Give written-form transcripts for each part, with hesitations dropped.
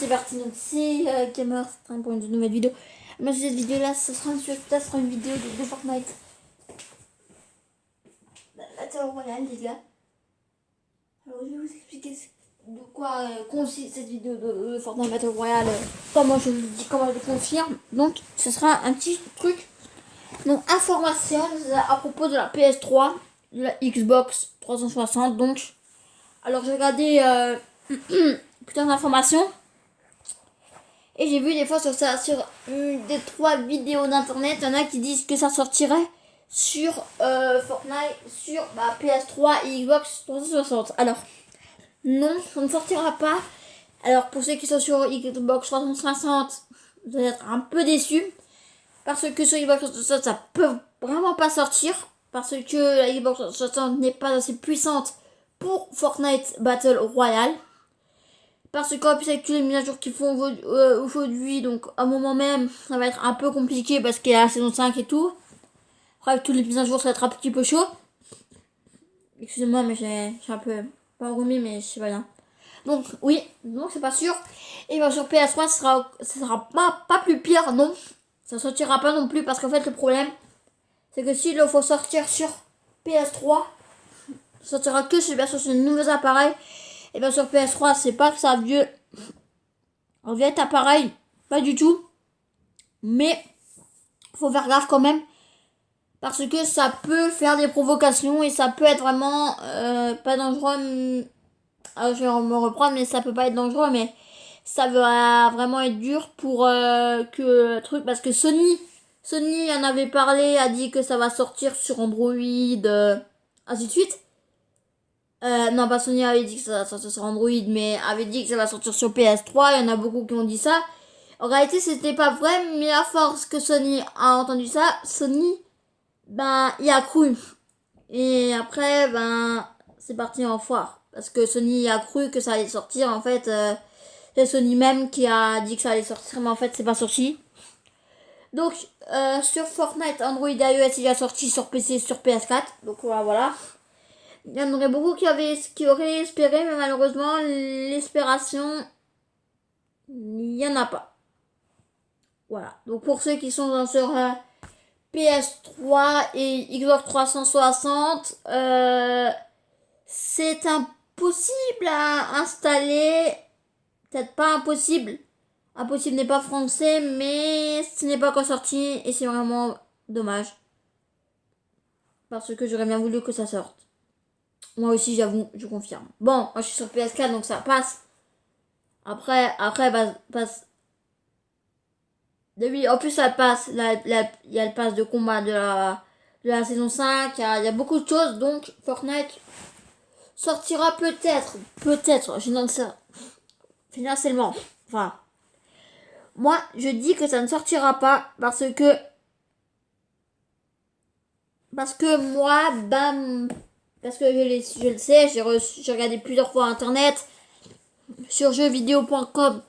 parti, donc c'est Gamer pour une nouvelle vidéo. Moi cette vidéo là, ça sera une vidéo de Fortnite. Battle Royale les gars. Alors je vais vous expliquer de quoi consiste cette vidéo de Fortnite Battle Royale, comment je le dis, comment je le confirme. Donc ce sera un petit truc. Donc information à propos de la PS3, de la Xbox 360. Donc alors j'ai regardé plusieurs d'informations. Et j'ai vu des fois sur des 3 vidéos d'internet, il y en a qui disent que ça sortirait sur Fortnite, sur PS3 et Xbox 360. Alors, non, ça ne sortira pas. Alors, pour ceux qui sont sur Xbox 360, vous allez être un peu déçus. Parce que sur Xbox 360, ça peut vraiment pas sortir. Parce que la Xbox 360 n'est pas assez puissante pour Fortnite Battle Royale. Parce qu'en plus avec toutes les mises à jour qu'ils font aujourd'hui, donc à un moment même, ça va être un peu compliqué parce qu'il y a la saison 5 et tout. Après avec toutes les mises à jour, ça va être un petit peu chaud. Excusez-moi, mais j'ai un peu pas remis, mais je sais pas bien. Donc oui, donc c'est pas sûr. Et bien sur PS3, ça sera pas plus pire, non. Ça sortira pas non plus parce qu'en fait le problème, c'est que s'il faut sortir sur PS3, ça sortira que sur les nouveaux appareils. Et bien sur PS3, c'est pas que ça vieux. En vieux appareil, pas du tout. Mais faut faire gaffe quand même. Parce que ça peut faire des provocations et ça peut être vraiment pas dangereux. Alors, je vais me reprendre, mais ça peut pas être dangereux. Mais ça va vraiment être dur pour que truc. Parce que Sony en avait parlé, a dit que ça va sortir sur Android, ainsi de suite. Non, pas Sony avait dit que ça va sortir sur Android, mais avait dit que ça va sortir sur PS3. Il y en a beaucoup qui ont dit ça. En réalité, c'était pas vrai, mais à force que Sony a entendu ça, Sony, il a cru. Et après, c'est parti en foire. Parce que Sony a cru que ça allait sortir. En fait, c'est Sony même qui a dit que ça allait sortir, mais en fait, c'est pas sorti. Donc, sur Fortnite, Android iOS, il a sorti sur PC, sur PS4. Donc, voilà. Il y en aurait beaucoup qui auraient espéré, mais malheureusement, l'espération, il n'y en a pas. Voilà. Donc, pour ceux qui sont sur PS3 et Xbox 360, c'est impossible à installer. Peut-être pas impossible. Impossible n'est pas français, mais ce n'est pas encore sorti et c'est vraiment dommage. Parce que j'aurais bien voulu que ça sorte. Moi aussi, j'avoue, je confirme. Bon, moi je suis sur PS4 donc ça passe. Après, passe. Oui, en plus ça passe. Il y a le pass de combat de la saison 5. Il y a beaucoup de choses. Donc Fortnite sortira peut-être, je n'en sais financièrement. Enfin, moi je dis que ça ne sortira pas parce que moi, parce que je le sais, j'ai regardé plusieurs fois internet sur jeuxvideo.com.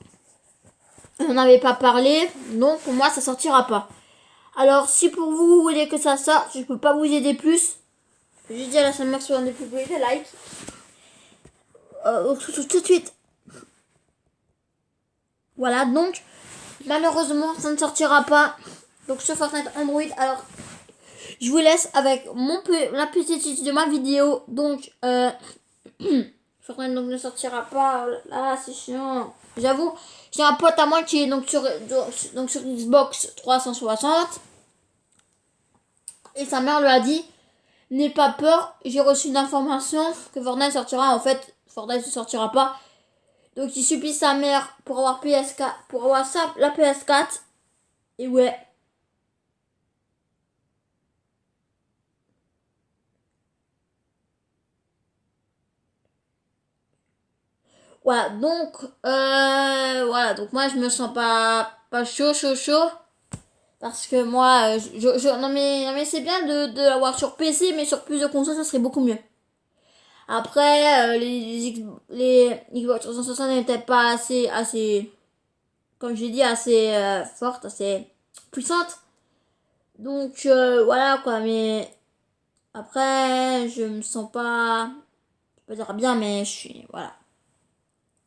On n'avait pas parlé, donc pour moi ça sortira pas. Alors si pour vous, vous voulez que ça sorte, je peux pas vous aider plus. Je dis à la chaîne sur un des plus beaux like. Tout de suite. Voilà, donc malheureusement ça ne sortira pas. Donc sur Fortnite Android, alors je vous laisse avec la petite suite de ma vidéo. Donc Fortnite donc ne sortira pas. Là c'est chiant. J'avoue, j'ai un pote à moi qui est donc sur Xbox 360. Et sa mère lui a dit, n'aie pas peur, j'ai reçu une information que Fortnite sortira. En fait, Fortnite ne sortira pas. Donc il supplie sa mère pour avoir PS4, pour avoir la PS4. Et ouais. Voilà, donc moi je me sens pas chaud. Parce que moi, non mais c'est bien de l'avoir sur PC, mais sur plus de consoles ça serait beaucoup mieux. Après, les Xbox 360 n'étaient pas assez, comme j'ai dit, assez fortes, assez puissantes. Donc voilà quoi, mais après, je me sens pas, je peux dire bien, mais je suis, voilà.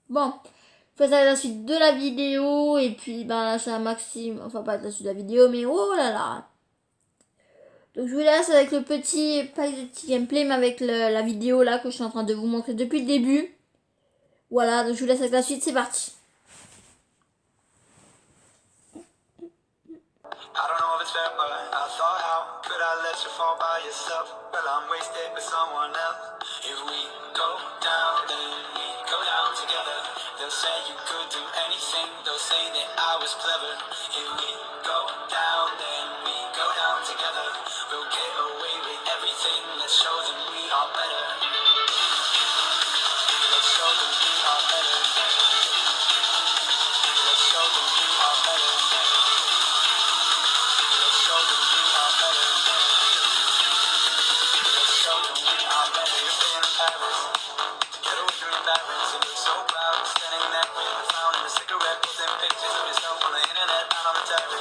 Bon, Enfin, ça va être la suite de la vidéo. Et puis, ben là, c'est un maximum. Enfin, pas la suite de la vidéo, mais oh là là. Donc, je vous laisse avec le petit, pas le petit gameplay, mais avec la vidéo là que je suis en train de vous montrer depuis le début. Voilà, donc je vous laisse avec la suite, c'est parti. I don't know if it's fair, but I thought, how could I let you fall by yourself? Well, I'm wasted with someone else. If we go down, then we go down together. They'll say you could do anything. They'll say that I was clever. If we go down, then we go down together. We'll get away with everything. Let's show them we are better. Let's show them we are better. Let's show them we are better. So proud, standing there with a frown and a cigarette, posting pictures of yourself on the internet, not on the telephone.